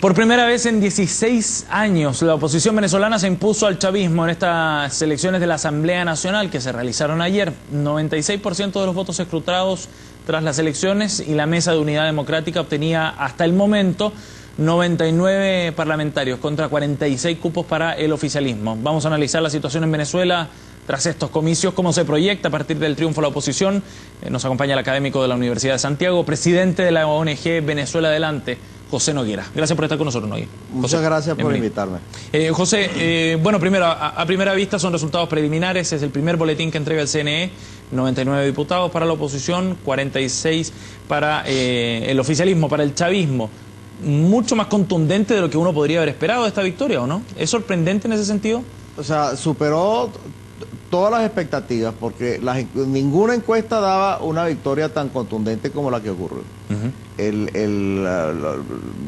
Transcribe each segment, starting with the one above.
Por primera vez en 16 años, la oposición venezolana se impuso al chavismo en estas elecciones de la Asamblea Nacional que se realizaron ayer. 96% de los votos escrutados tras las elecciones y la Mesa de Unidad Democrática obtenía hasta el momento 99 parlamentarios contra 46 cupos para el oficialismo. Vamos a analizar la situación en Venezuela tras estos comicios, cómo se proyecta a partir del triunfo de la oposición. Nos acompaña el académico de la Universidad de Santiago, presidente de la ONG Venezuela Adelante, José Noguera. Gracias por estar con nosotros, Noguera. Muchas gracias por invitarme. José, bueno, primero, a primera vista son resultados preliminares, es el primer boletín que entrega el CNE, 99 diputados para la oposición, 46 para el oficialismo, para el chavismo. Mucho más contundente de lo que uno podría haber esperado de esta victoria, ¿o no? ¿Es sorprendente en ese sentido? O sea, superó todas las expectativas, porque ninguna encuesta daba una victoria tan contundente como la que ocurrió.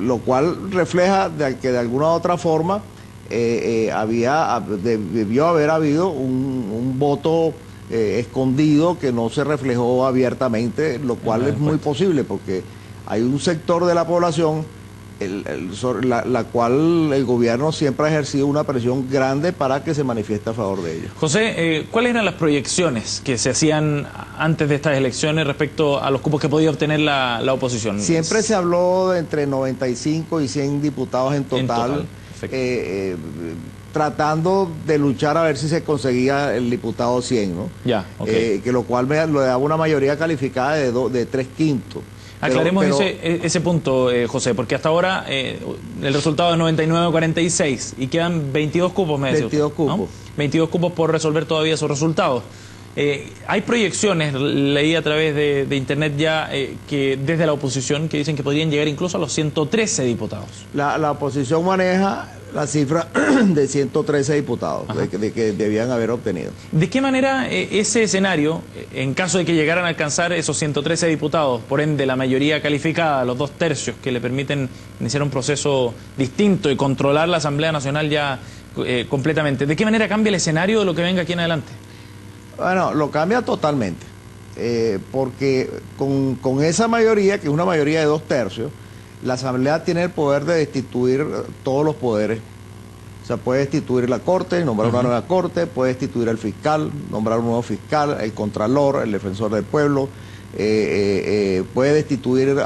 Lo cual refleja que de alguna u otra forma debió haber habido un voto escondido que no se reflejó abiertamente, lo cual es muy posible, porque hay un sector de la población la cual el gobierno siempre ha ejercido una presión grande para que se manifieste a favor de ellos. José, ¿cuáles eran las proyecciones que se hacían antes de estas elecciones respecto a los cupos que podía obtener la oposición? Siempre se habló de entre 95 y 100 diputados en total. Tratando de luchar a ver si se conseguía el diputado 100, ¿no? Ya, okay. Que lo cual me daba una mayoría calificada de 3/5. Aclaremos ese punto, José, porque hasta ahora el resultado es 99-46 y quedan 22 cupos, me decía 22 usted, cupos. ¿no? 22 cupos por resolver todavía esos resultados. Hay proyecciones, leí a través de internet ya, que desde la oposición, que dicen que podrían llegar incluso a los 113 diputados. La oposición maneja la cifra de 113 diputados de que debían haber obtenido. ¿De qué manera ese escenario, en caso de que llegaran a alcanzar esos 113 diputados, por ende la mayoría calificada, los 2/3 que le permiten iniciar un proceso distinto y controlar la Asamblea Nacional ya completamente, ¿de qué manera cambia el escenario de lo que venga aquí en adelante? Bueno, lo cambia totalmente, porque con esa mayoría, que es una mayoría de 2/3, la Asamblea tiene el poder de destituir todos los poderes. O sea, puede destituir la Corte, nombrar una nueva Corte, puede destituir al fiscal, nombrar un nuevo fiscal, el Contralor, el Defensor del Pueblo, puede destituir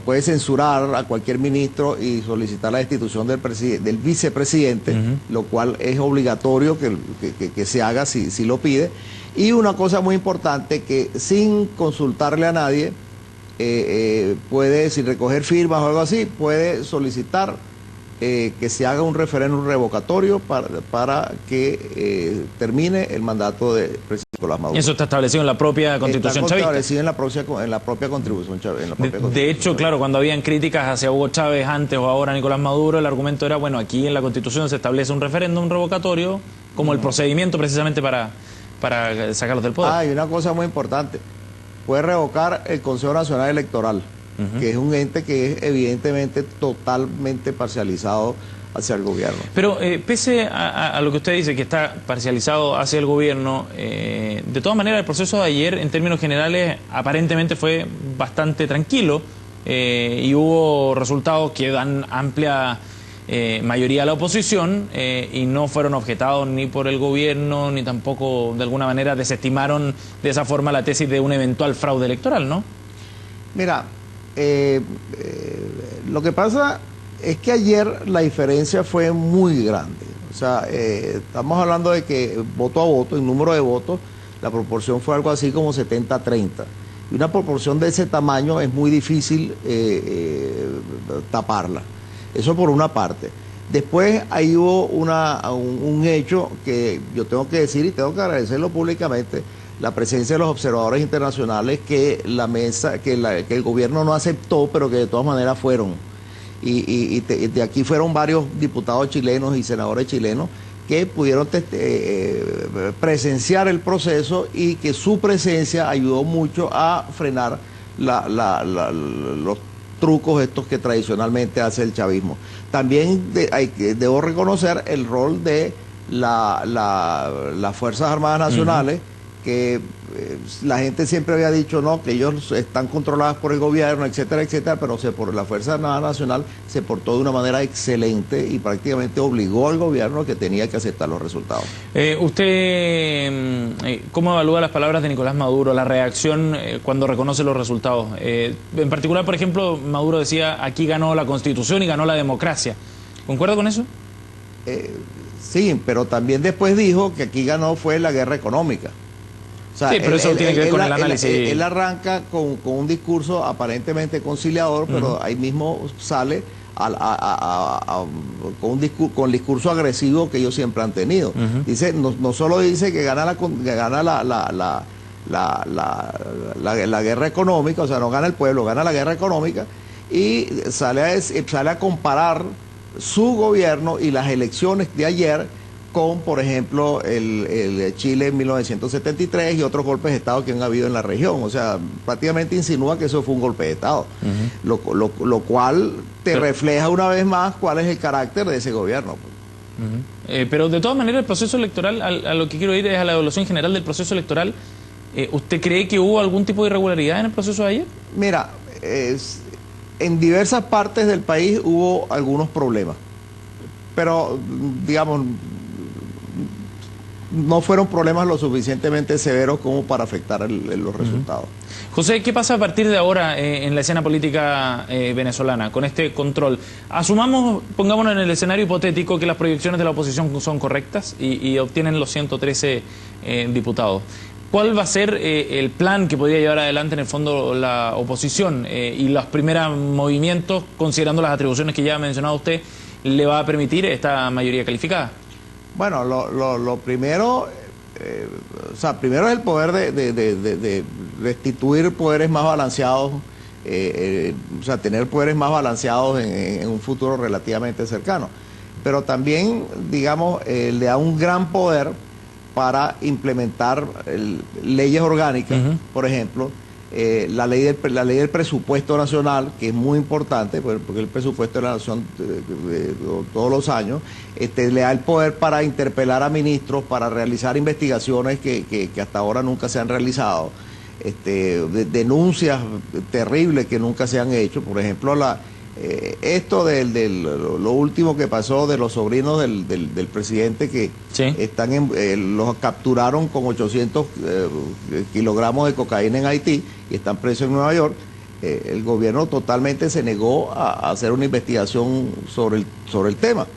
puede censurar a cualquier ministro y solicitar la destitución del vicepresidente, lo cual es obligatorio que se haga si lo pide. Y una cosa muy importante, que sin consultarle a nadie, puede, sin recoger firmas o algo así, puede solicitar que se haga un referéndum revocatorio para que termine el mandato de presidente Nicolás Maduro. Eso está establecido en la propia Constitución chavista. Está establecido en la propia Constitución chavista. De hecho, claro, cuando habían críticas hacia Hugo Chávez antes o ahora Nicolás Maduro, el argumento era, bueno, aquí en la Constitución se establece un referéndum revocatorio como el procedimiento precisamente para sacarlos del poder. Hay una cosa muy importante. Puede revocar el Consejo Nacional Electoral, que es un ente que es evidentemente totalmente parcializado hacia el gobierno. Pero pese a lo que usted dice, que está parcializado hacia el gobierno, de todas maneras el proceso de ayer, en términos generales, aparentemente fue bastante tranquilo y hubo resultados que dan amplia mayoría a la oposición y no fueron objetados ni por el gobierno ni tampoco de alguna manera desestimaron de esa forma la tesis de un eventual fraude electoral, ¿no? Mira, lo que pasa es que ayer la diferencia fue muy grande. O sea, estamos hablando de que voto a voto, en número de votos, la proporción fue algo así como 70-30. Y una proporción de ese tamaño es muy difícil taparla. Eso por una parte. Después ahí hubo un hecho que yo tengo que decir y tengo que agradecerlo públicamente, la presencia de los observadores internacionales que el gobierno no aceptó, pero que de todas maneras fueron. Y de aquí fueron varios diputados chilenos y senadores chilenos que pudieron presenciar el proceso y que su presencia ayudó mucho a frenar los trucos estos que tradicionalmente hace el chavismo. También debo reconocer el rol de las Fuerzas Armadas Nacionales, que la gente siempre había dicho no, que ellos están controlados por el gobierno, etcétera, etcétera, pero por la Fuerza Armada Nacional se portó de una manera excelente y prácticamente obligó al gobierno que tenía que aceptar los resultados. ¿Usted cómo evalúa las palabras de Nicolás Maduro, la reacción cuando reconoce los resultados? En particular, por ejemplo, Maduro decía, aquí ganó la Constitución y ganó la democracia. ¿Concuerda con eso? Sí, pero también después dijo que aquí ganó fue la guerra económica. O sea, sí, pero eso tiene que ver con el análisis. Él arranca con un discurso aparentemente conciliador, pero ahí mismo sale con el discurso agresivo que ellos siempre han tenido. Dice, no solo dice que gana la guerra económica, o sea, no gana el pueblo, gana la guerra económica, y sale a comparar su gobierno y las elecciones de ayer con, por ejemplo, el Chile en 1973 y otros golpes de Estado que han habido en la región. O sea, prácticamente insinúa que eso fue un golpe de Estado, lo cual te refleja una vez más cuál es el carácter de ese gobierno. Pero de todas maneras el proceso electoral, a lo que quiero ir es a la evaluación general del proceso electoral. ¿Usted cree que hubo algún tipo de irregularidad en el proceso de ayer? Mira, en diversas partes del país hubo algunos problemas, pero digamos, no fueron problemas lo suficientemente severos como para afectar los resultados. José, ¿qué pasa a partir de ahora en la escena política venezolana con este control? Asumamos, pongámonos en el escenario hipotético que las proyecciones de la oposición son correctas y obtienen los 113 diputados. ¿Cuál va a ser el plan que podría llevar adelante en el fondo la oposición y los primeros movimientos, considerando las atribuciones que ya ha mencionado usted, le va a permitir esta mayoría calificada? Bueno, lo primero, primero es el poder de restituir poderes más balanceados, tener poderes más balanceados en un futuro relativamente cercano. Pero también, digamos, le da un gran poder para implementar leyes orgánicas, por ejemplo, la ley del presupuesto nacional, que es muy importante, porque el presupuesto de la nación todos los años, le da el poder para interpelar a ministros, para realizar investigaciones que hasta ahora nunca se han realizado, denuncias terribles que nunca se han hecho, por ejemplo, esto lo último que pasó de los sobrinos del presidente que están los capturaron con 800 kilogramos de cocaína en Haití y están presos en Nueva York. El gobierno totalmente se negó a hacer una investigación sobre el tema.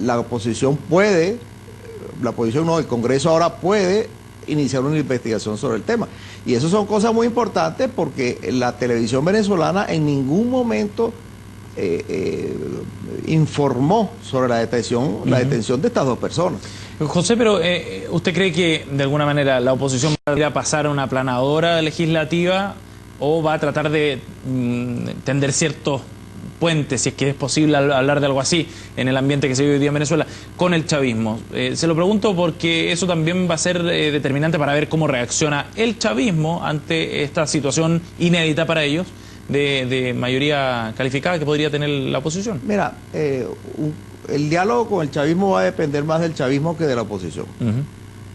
La oposición el Congreso ahora puede iniciar una investigación sobre el tema. Y eso son cosas muy importantes porque la televisión venezolana en ningún momento informó sobre la detención de estas dos personas. José, pero ¿usted cree que de alguna manera la oposición va a ir a pasar a una aplanadora legislativa o va a tratar de tender ciertos puentes, si es que es posible hablar de algo así en el ambiente que se vive hoy día en Venezuela, con el chavismo? Se lo pregunto porque eso también va a ser determinante para ver cómo reacciona el chavismo ante esta situación inédita para ellos de mayoría calificada que podría tener la oposición. Mira, el diálogo con el chavismo va a depender más del chavismo que de la oposición,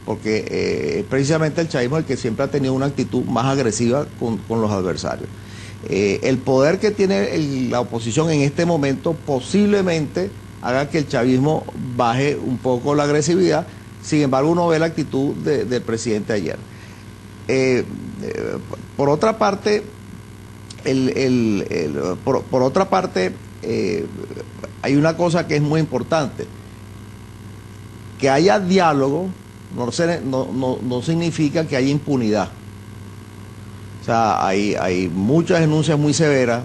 porque precisamente el chavismo es el que siempre ha tenido una actitud más agresiva con los adversarios. El poder que tiene la oposición en este momento posiblemente haga que el chavismo baje un poco la agresividad. Sin embargo, uno ve la actitud del presidente ayer. Por otra parte, hay una cosa que es muy importante: que haya diálogo no significa que haya impunidad. O sea, hay muchas denuncias muy severas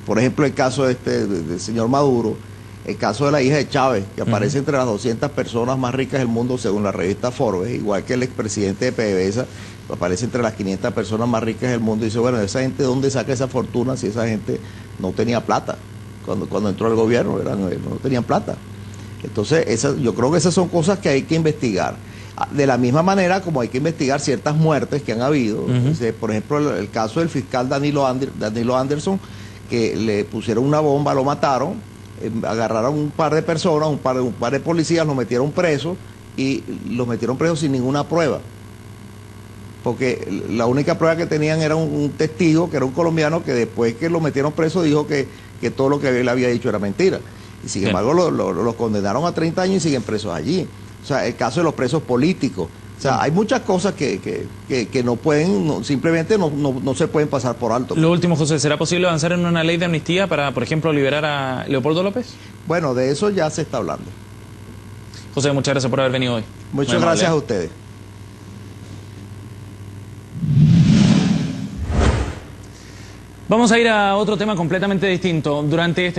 por ejemplo, el caso del señor Maduro, el caso de la hija de Chávez, que aparece entre las 200 personas más ricas del mundo según la revista Forbes, igual que el expresidente de PDVSA, aparece entre las 500 personas más ricas del mundo, y dice, bueno, ¿esa gente dónde saca esa fortuna si esa gente no tenía plata? Cuando entró al gobierno, no tenían plata. Entonces, yo creo que esas son cosas que hay que investigar. De la misma manera como hay que investigar ciertas muertes que han habido. Por ejemplo, el caso del fiscal Danilo Anderson, que le pusieron una bomba, lo mataron, agarraron un par de personas, un par de policías, lo metieron preso y los metieron presos sin ninguna prueba. Porque la única prueba que tenían era un testigo, que era un colombiano, que después que lo metieron preso dijo que todo lo que él había dicho era mentira. Y sin embargo los condenaron a 30 años y siguen presos allí. O sea, el caso de los presos políticos. O sea, hay muchas cosas que no pueden, simplemente no se pueden pasar por alto. Lo último, José, ¿será posible avanzar en una ley de amnistía para, por ejemplo, liberar a Leopoldo López? Bueno, de eso ya se está hablando. José, muchas gracias por haber venido hoy. Muchas gracias a ustedes. Vamos a ir a otro tema completamente distinto. Durante este mes